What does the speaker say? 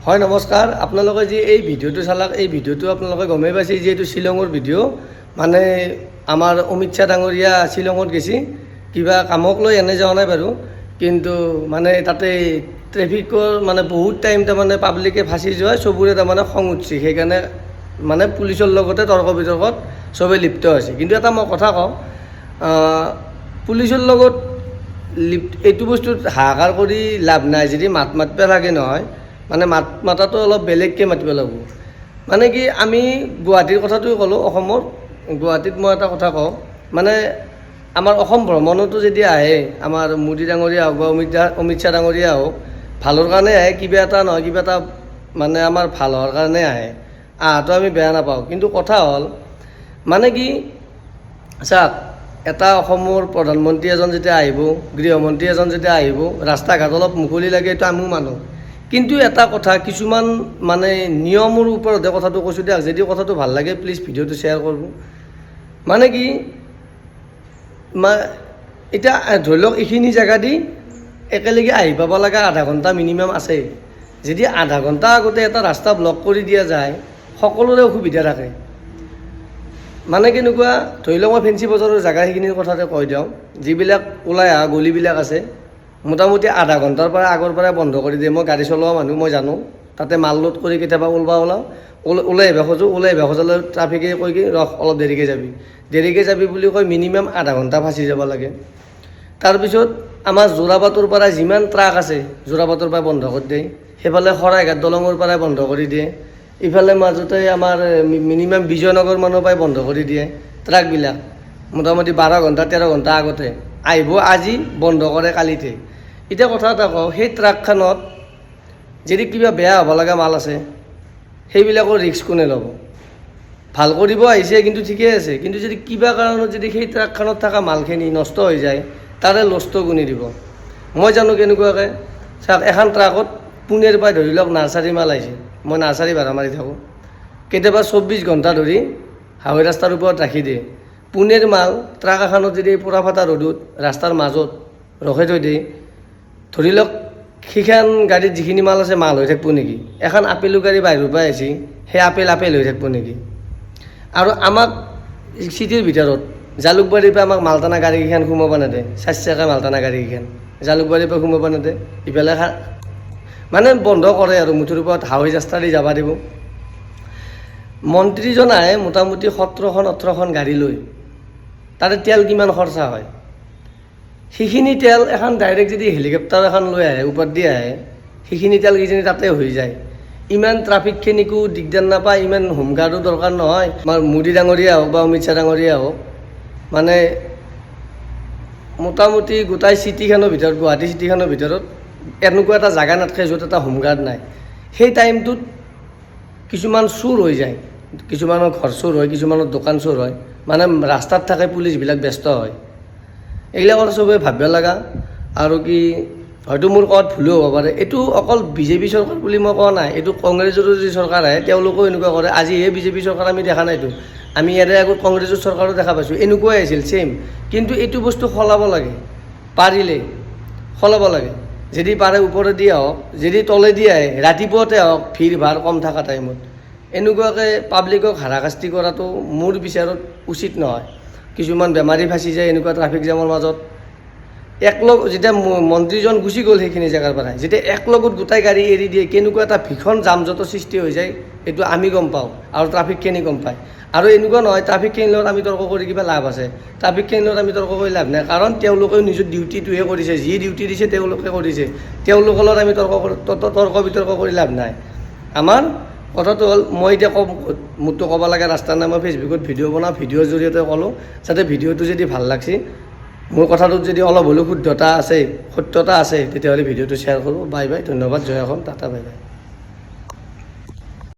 হয় নমস্কাৰ আপোনালোকে যে এই ভিডিঅ'টো চালাক এই ভিডিঅ'টো আপোনালোকে গমেই পাইছে যে এইটো শ্বিলঙৰ ভিডিঅ' মানে আমাৰ অমিত শ্বাহ ডাঙৰীয়া শ্বিলঙত গৈছে কিবা কামক লৈ এনে যোৱা নাই বাৰু কিন্তু মানে তাতে ট্ৰেফিকৰ মানে বহুত টাইম তাৰমানে পাব্লিকে ফাঁচি যোৱা চবৰে তাৰমানে খং উঠছে সেইকাৰণে মানে পুলিচৰ লগতে তৰ্ক বিতৰ্কত চবেই লিপ্ত হৈছে কিন্তু এটা মই কথা কওঁ পুলিচৰ লগত এইটো বস্তুত হাহাকাৰ কৰি লাভ নাই যদি মাতিব লাগে নহয় মানে মাতাটো অলপ বেলেগকৈ মাতিব লাগিব মানে কি আমি গুৱাহাটীৰ কথাটোৱে ক'লোঁ অসমৰ গুৱাহাটীত মই এটা কথা কওঁ মানে আমাৰ অসম ভ্ৰমণতো যদি আহে আমাৰ মোদী ডাঙৰীয়া হওক বা অমিত শ্বাহ ডাঙৰীয়া হওক ভালৰ কাৰণে আহে কিবা এটা নহয় কিবা এটা মানে আমাৰ ভাল হোৱাৰ কাৰণে আহে আহাটো আমি বেয়া নাপাওঁ কিন্তু কথা হ'ল মানে কি চাওক এটা অসমৰ প্ৰধানমন্ত্ৰী এজন যেতিয়া আহিব গৃহমন্ত্ৰী এজন যেতিয়া আহিব ৰাস্তা ঘাট অলপ মুকলি লাগে এইটো আমিও মানুহ কিন্তু এটা কথা কিছুমান মানে নিয়মৰ ওপৰতে কথাটো কৈছোঁ দিয়ক যদি কথাটো ভাল লাগে প্লিজ ভিডিঅ'টো শ্বেয়াৰ কৰিব মানে কি এতিয়া ধৰি লওক এইখিনি জেগা দি একেলগে আহি পাব লগা আধা ঘণ্টা মিনিমাম আছে যদি আধা ঘণ্টা আগতে এটা ৰাস্তা ব্লক কৰি দিয়া যায় সকলোৰে অসুবিধা থাকে মানে কেনেকুৱা ধৰি লওক মই ফেঞ্চি বজাৰৰ জেগা সেইখিনিৰ কথাতে কৈ দিওঁ যিবিলাক ওলাই অহা গলিবিলাক আছে মোটামুটি আধা ঘণ্টাৰ পৰা আগৰ পৰাই বন্ধ কৰি দিয়ে মই গাড়ী চলোৱা মানুহ মই জানো তাতে মাল লোড কৰি কেতিয়াবা ওলাই আহিব খোজোঁ ট্ৰাফিকে কৈ কি ৰখ অলপ দেৰিকৈ যাবি বুলি কৈ মিনিমাম আধা ঘণ্টা ফাঁচি যাব লাগে তাৰপিছত আমাৰ যোৰাবাটৰ পৰা যিমান ট্ৰাক আছে যোৰাবাটৰ পৰা বন্ধ কৰি দিয়ে সেইফালে শৰাইঘাট দলঙৰ পৰাই বন্ধ কৰি দিয়ে ইফালে মাজতে আমাৰ মিনিমাম বিজয়নগৰ মানৰ পৰাই বন্ধ কৰি দিয়ে ট্ৰাকবিলাক মোটামুটি 12 ঘণ্টা 13 ঘণ্টা আগতে আহিব আজি বন্ধ কৰে কালিতে এতিয়া কথা এটা কওঁ সেই ট্ৰাকখনত যদি কিবা বেয়া হ'ব লগা মাল আছে সেইবিলাকৰ ৰিস্ক কোনে ল'ব ভাল কৰিব আহিছে কিন্তু ঠিকেই আছে কিন্তু যদি কিবা কাৰণত যদি সেই ট্ৰাকখনত থকা মালখিনি নষ্ট হৈ যায় তাৰে লছটো কোনে দিব মই জানো কেনেকুৱাকৈ চাওক এখন ট্ৰাকত পুনেৰ পৰা ধৰি লওক নাৰ্চাৰী মাল আহিছে মই নাৰ্চাৰী ভাড়া মাৰি থাকোঁ কেতিয়াবা 24 ঘণ্টা ধৰি হাইৱে ৰাস্তাৰ ওপৰত ৰাখি দিয়ে পুনেৰ মাল ট্ৰাক এখনত যদি পুৰা ফাটা ৰ'দত ৰাস্তাৰ মাজত ৰখাই থৈ দিয়ে ধৰি লওক সেইখন গাড়ীত যিখিনি মাল আছে মাল হৈ থাকিব নেকি এখন আপেলো গাড়ী বাহিৰৰ পৰা আহিছে সেই আপেল হৈ থাকিব নেকি আৰু আমাক চিটিৰ ভিতৰত জালুকবাৰীৰ পৰা আমাক মালটানা গাড়ীকেইখন সোমাব নেদে 4 চকা মালটানা গাড়ীকেইখন জালুকবাৰীৰ পৰা সোমাব নেদে ইফালে মানে বন্ধ কৰে আৰু মুঠৰ ওপৰত হাইৱে ৰাস্তা দি যাব দিব মন্ত্ৰীজন আহে মোটামুটি 17-18খন গাড়ী লৈ তাতে তেল কিমান খৰচা হয় সেইখিনি তেল এখন ডাইৰেক্ট যদি হেলিকপ্টাৰ এখন লৈ আহে ওপৰত দি আহে সেইখিনি তেল কিজানি তাতে হৈ যায় ইমান ট্ৰাফিকখিনিকো দিগদাৰ নাপায় ইমান হোমগাৰ্ডো দৰকাৰ নহয় আমাৰ মোদী ডাঙৰীয়া হওক বা অমিত শ্বাহ ডাঙৰীয়া হওক মানে মোটামুটি গোটাই চিটিখনৰ ভিতৰত গুৱাহাটী চিটিখনৰ ভিতৰত এনেকুৱা এটা জাগা নাথাকে য'ত এটা হোমগাৰ্ড নাই সেই টাইমটোত কিছুমান চুৰ হৈ যায় কিছুমানৰ ঘৰ চুৰ হয় কিছুমানৰ দোকান চুৰ হয় মানে ৰাস্তাত থাকে পুলিচবিলাক ব্যস্ত হয় এইবিলাক কথা চবেই ভাবিব লগা আৰু কি হয়তো মোৰ ক'ত ভুলো হ'ব পাৰে এইটো অকল বিজেপি চৰকাৰ বুলি মই কোৱা নাই এইটো কংগ্ৰেছৰ যি চৰকাৰ আহে তেওঁলোকেও এনেকুৱা কৰে আজিহে বিজেপি চৰকাৰ আমি দেখা নাইতো আমি ইয়াৰে আগত কংগ্ৰেছৰ চৰকাৰো দেখা পাইছোঁ এনেকুৱাই আছিল ছেইম কিন্তু এইটো বস্তু সলাব লাগে পাৰিলে সলাব লাগে যদি পাৰে ওপৰেদি হওক যদি তলেদি আহে ৰাতিপুৱাতে হওক ভিৰ ভাৰ কম থকা টাইমত এনেকুৱাকৈ পাব্লিকক হাৰাশাস্তি কৰাটো মোৰ বিচাৰত উচিত নহয় কিছুমান বেমাৰী ফাঁচি যায় এনেকুৱা ট্ৰাফিক জামৰ মাজত যেতিয়া মন্ত্ৰীজন গুচি গ'ল সেইখিনি জেগাৰ পৰা যেতিয়া একলগত গোটাই গাড়ী এৰি দিয়ে কেনেকুৱা এটা ভীষণ যাম জঁটৰ সৃষ্টি হৈ যায় এইটো আমি গম পাওঁ আৰু ট্ৰাফিকখিনি গম পায় আৰু এনেকুৱা নহয় ট্ৰাফিকখিনিৰ লগত আমি তৰ্ক কৰি কিবা লাভ আছে ট্ৰাফিকখিনিৰ লগত আমি তৰ্ক কৰি লাভ নাই কাৰণ তেওঁলোকেও নিজৰ ডিউটিটোহে কৰিছে যি ডিউটি দিছে তেওঁলোকে কৰিছে তেওঁলোকৰ লগত আমি তৰ্ক বিতৰ্ক কৰি লাভ নাই আমাৰ কথাটো হ'ল মই এতিয়া মোৰতো ক'ব লাগে ৰাস্তাৰ নাই মই ফেচবুকত ভিডিঅ' বনাওঁ ভিডিঅ'ৰ জৰিয়তে ক'লোঁ যাতে ভিডিঅ'টো যদি ভাল লাগছে মোৰ কথাটোত যদি অলপ হ'লেও সত্যতা আছে তেতিয়াহ'লে ভিডিঅ'টো শ্বেয়াৰ কৰোঁ বাই বাই ধন্যবাদ জয় অসম টাটা বাই বাই